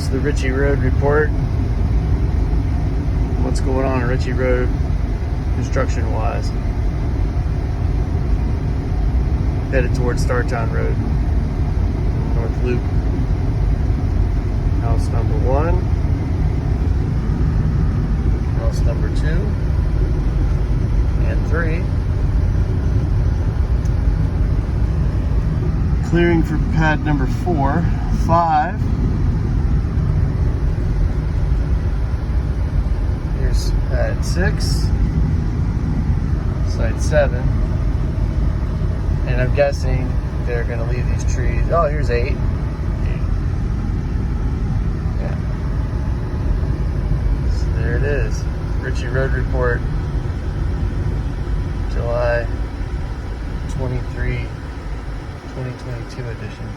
This is the Ritchie Road report. What's going on Ritchie Road construction wise? Headed towards Startown Road, North Loop. House number 1, house number 2, and 3. Clearing for pad number 4, 5. Here's pad 6, site 7. And I'm guessing they're going to leave these trees. Oh, here's 8. Yeah. So there it is. Ritchie Road Report, July 23, 2022 edition.